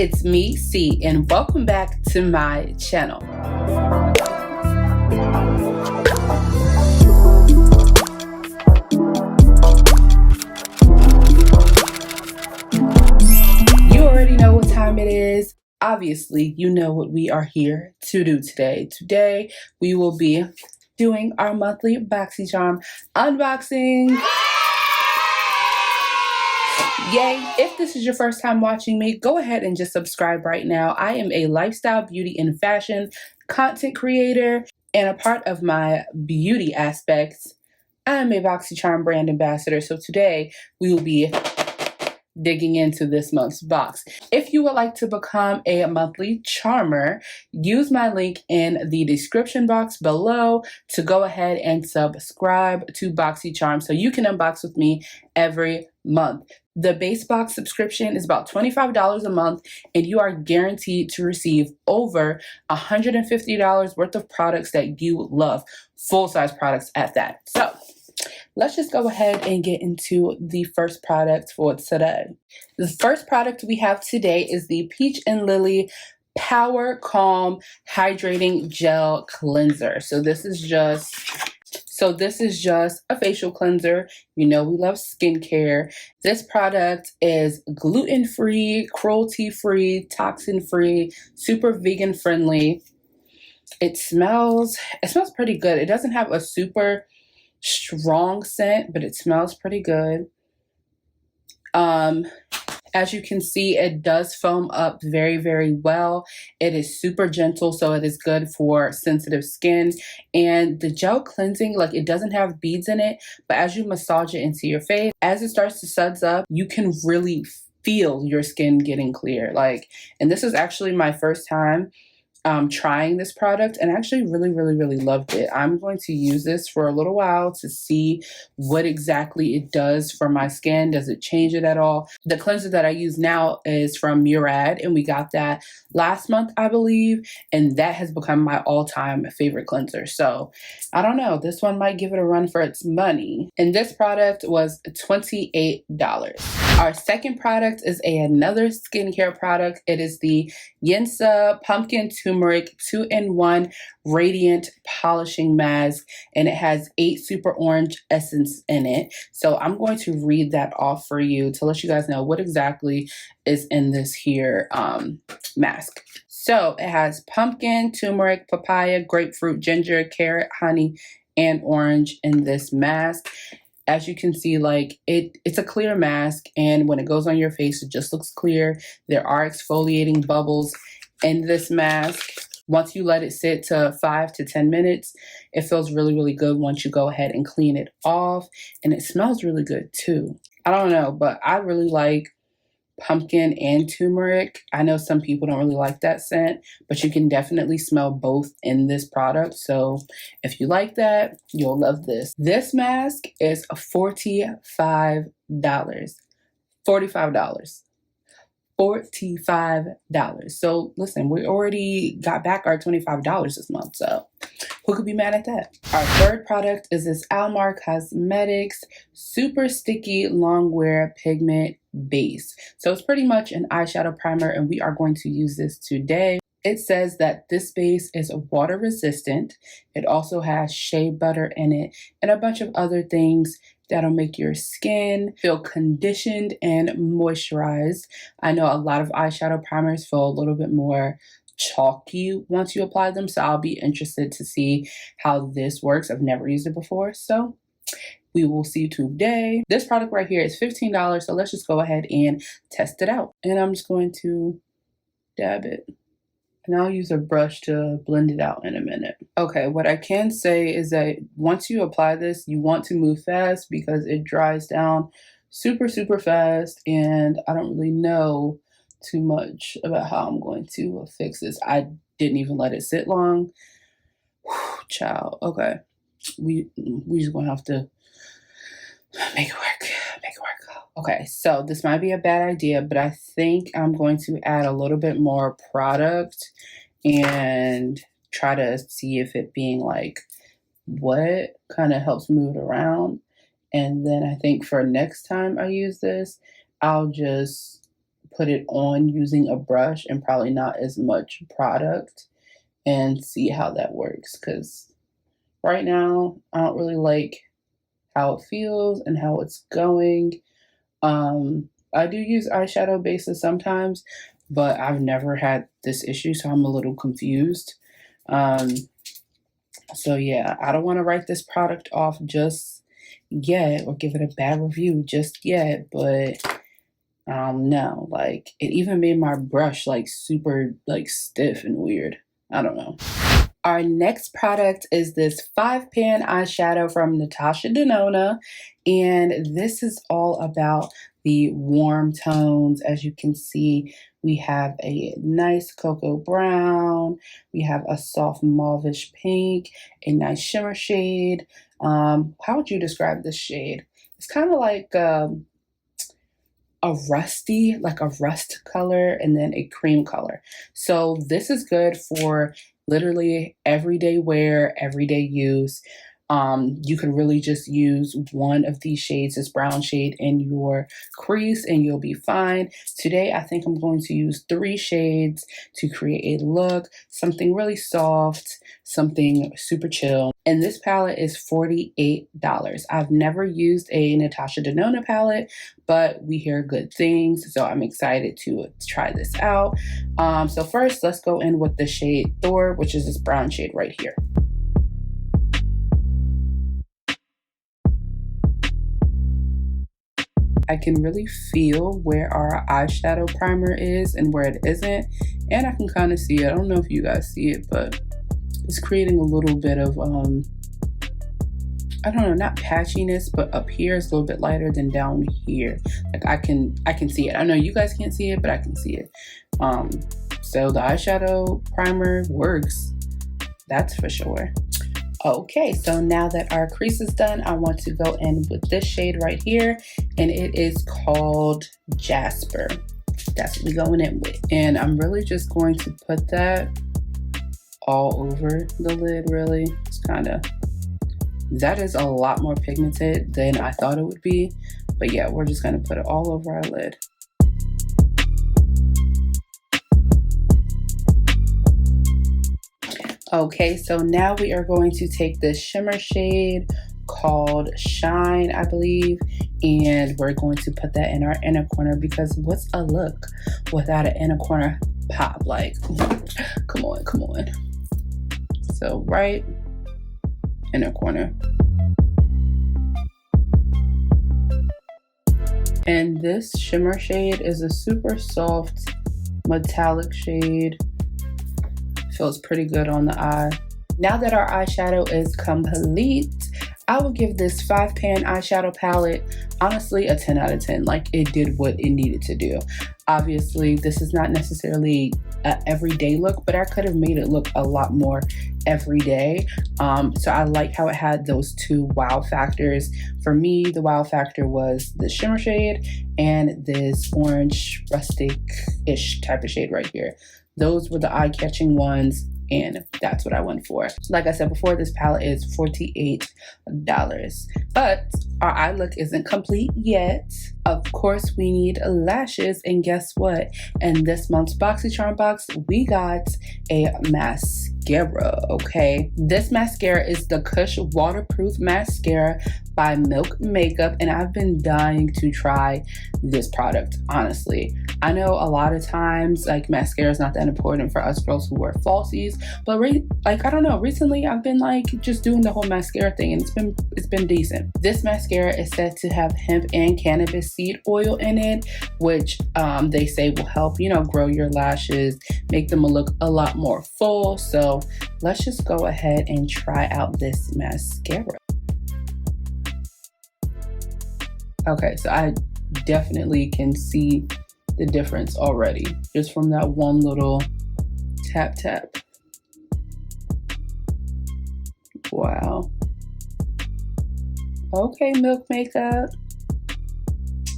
it's me, C, and welcome back to my channel. You already know what time it is. Obviously, you know what we are here to do today. Today, we will be doing our monthly BoxyCharm unboxing. Yay! If this is your first time watching me, go ahead and just subscribe right now. I am a lifestyle, beauty, and fashion content creator, and a part of my beauty aspects, I am a BoxyCharm brand ambassador. So today, we will be digging into this month's box. If you would like to become a monthly charmer, use my link in the description box below to go ahead and subscribe to BoxyCharm so you can unbox with me every month. The base box subscription is about $25 a month, and you are guaranteed to receive over $150 worth of products that you love, full-size products at that. So let's just go ahead and get into the first product for today. The first product we have today is the Peach and Lily Power Calm Hydrating Gel Cleanser. So this is just a facial cleanser. You know we love skincare. This product is gluten-free, cruelty-free, toxin-free, super vegan-friendly. It smells pretty good. It doesn't have a super strong scent, but it smells pretty good. As you can see, it does foam up very, very well. It is super gentle, so it is good for sensitive skin. And the gel cleansing, like, it doesn't have beads in it, but as you massage it into your face, as it starts to suds up, you can really feel your skin getting clear. And this is actually my first time trying this product, and I actually really loved it. I'm going to use this for a little while to see what exactly it does for my skin. Does it change it at all? The cleanser that I use now is from Murad, and we got that last month, I believe, and that has become my all-time favorite cleanser. So I don't know, this one might give it a run for its money. And this product was $28. Our second product is another skincare product. It is the Yensa Pumpkin Turmeric 2-in-1 Radiant Polishing Mask, and it has 8 super orange essence in it. So I'm going to read that off for you to let you guys know what exactly is in this here mask. So it has pumpkin, turmeric, papaya, grapefruit, ginger, carrot, honey, and orange in this mask. As you can see, it's a clear mask, and when it goes on your face, it just looks clear. There are exfoliating bubbles in this mask. Once you let it sit to 5 to 10 minutes, it feels really good once you go ahead and clean it off, and it smells really good too. I don't know, but I really like pumpkin and turmeric. I know some people don't really like that scent, but you can definitely smell both in this product. So if you like that, you'll love this. This mask is $45. $45. So listen, we already got back our $25 this month, so who could be mad at that? Our third product is this Almar Cosmetics Super Sticky Longwear Pigment Base. So it's pretty much an eyeshadow primer, and we are going to use this today. It says that this base is water resistant. It also has shea butter in it and a bunch of other things that'll make your skin feel conditioned and moisturized. I know a lot of eyeshadow primers feel a little bit more chalky once you apply them, so I'll be interested to see how this works. I've never used it before, so we will see today. This product right here is $15, so let's just go ahead and test it out. And I'm just going to dab it. And I'll use a brush to blend it out in a minute. Okay, what I can say is that once you apply this, you want to move fast because it dries down super fast, and I don't really know too much about how I'm going to fix this. I didn't even let it sit long. Whew, child. Okay, we just gonna have to make it work. Okay, so this might be a bad idea, but I think I'm going to add a little bit more product and try to see if it being wet kind of helps move it around. And then I think for next time I use this, I'll just put it on using a brush and probably not as much product and see how that works, because right now I don't really like how it feels and how it's going. I do use eyeshadow bases sometimes, but I've never had this issue, so I'm a little confused. So yeah, I don't want to write this product off just yet or give it a bad review just yet, but no, like it even made my brush like super like stiff and weird. I don't know. Our next product is this 5-pan eyeshadow from Natasha Denona, and this is all about the warm tones. As you can see, we have a nice cocoa brown, we have a soft mauvish pink, a nice shimmer shade. How would you describe this shade? It's kind of like a rusty, like a rust color, and then a cream color. So this is good for literally everyday wear, everyday use. You could really just use one of these shades, this brown shade, in your crease and you'll be fine. Today, I think I'm going to use 3 shades to create a look, something really soft, something super chill. And this palette is $48. I've never used a Natasha Denona palette, but we hear good things, so I'm excited to try this out. So first, let's go in with the shade Thor, which is this brown shade right here. I can really feel where our eyeshadow primer is and where it isn't, and I can kind of see it. I don't know if you guys see it, but it's creating a little bit of I don't know, not patchiness, but up here is a little bit lighter than down here. Like I can see it. I know you guys can't see it, but I can see it. So the eyeshadow primer works, that's for sure. Okay, so now that our crease is done, I want to go in with this shade right here, and it is called Jasper. That's what we're going in with. And I'm really just going to put that all over the lid, really. It's kind of, that is a lot more pigmented than I thought it would be. But yeah, we're just gonna put it all over our lid. Okay, so now we are going to take this shimmer shade called Shine, I believe, and we're going to put that in our inner corner, because what's a look without an inner corner pop? Like, come on, come on. So right inner corner. And this shimmer shade is a super soft metallic shade. Feels pretty good on the eye. Now that our eyeshadow is complete, I will give this 5-pan eyeshadow palette honestly a 10 out of 10. Like, it did what it needed to do. Obviously, this is not necessarily an everyday look, but I could have made it look a lot more everyday. So I like how it had those 2 wow factors. For me, the wow factor was the shimmer shade and this orange rustic-ish type of shade right here. Those were the eye-catching ones, and that's what I went for. Like I said before, this palette is $48. But our eye look isn't complete yet. Of course, we need lashes, and guess what? In this month's BoxyCharm box, we got a mascara, okay? This mascara is the Kush Waterproof Mascara by Milk Makeup, and I've been dying to try this product, honestly. I know a lot of times, like, mascara is not that important for us girls who wear falsies, but like, I don't know, recently I've been like just doing the whole mascara thing, and it's been decent. This mascara is said to have hemp and cannabis seed oil in it, which they say will help, you know, grow your lashes, make them look a lot more full. So let's just go ahead and try out this mascara. Okay, so I definitely can see the difference already just from that one little tap. Wow. Okay, Milk Makeup.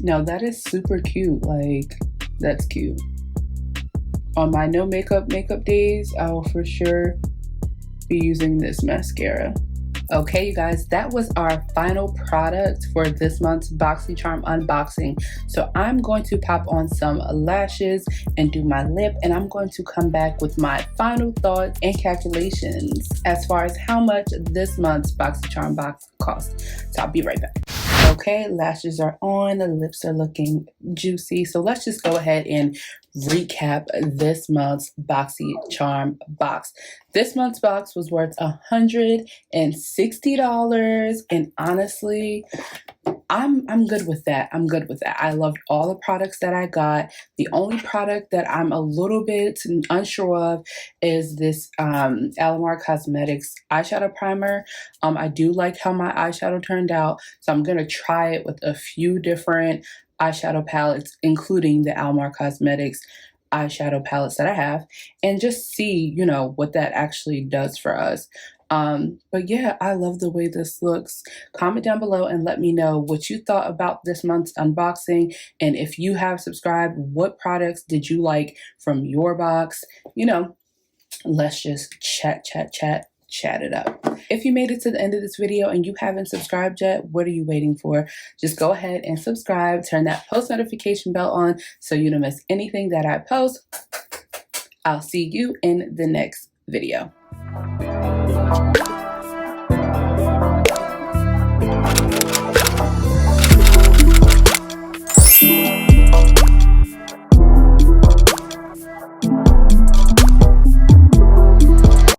No, that is super cute. Like, that's cute. On my no makeup days, I will for sure be using this mascara. Okay, you guys, that was our final product for this month's BoxyCharm unboxing. So I'm going to pop on some lashes and do my lip, and I'm going to come back with my final thoughts and calculations as far as how much this month's BoxyCharm box cost. So I'll be right back. Okay, lashes are on, the lips are looking juicy. So let's just go ahead and recap this month's BoxyCharm box. This month's box was worth $160, and honestly, I'm good with that. I'm good with that. I loved all the products that I got. The only product that I'm a little bit unsure of is this Almar Cosmetics eyeshadow primer. I do like how my eyeshadow turned out, so I'm gonna try it with a few different eyeshadow palettes, including the Almar Cosmetics eyeshadow palettes that I have, and just see, you know, what that actually does for us. But yeah, I love the way this looks. Comment down below and let me know what you thought about this month's unboxing. And if you have subscribed, what products did you like from your box? You know, let's just chat it up. If you made it to the end of this video and you haven't subscribed yet, what are you waiting for? Just go ahead and subscribe, turn that post notification bell on so you don't miss anything that I post. I'll see you in the next video.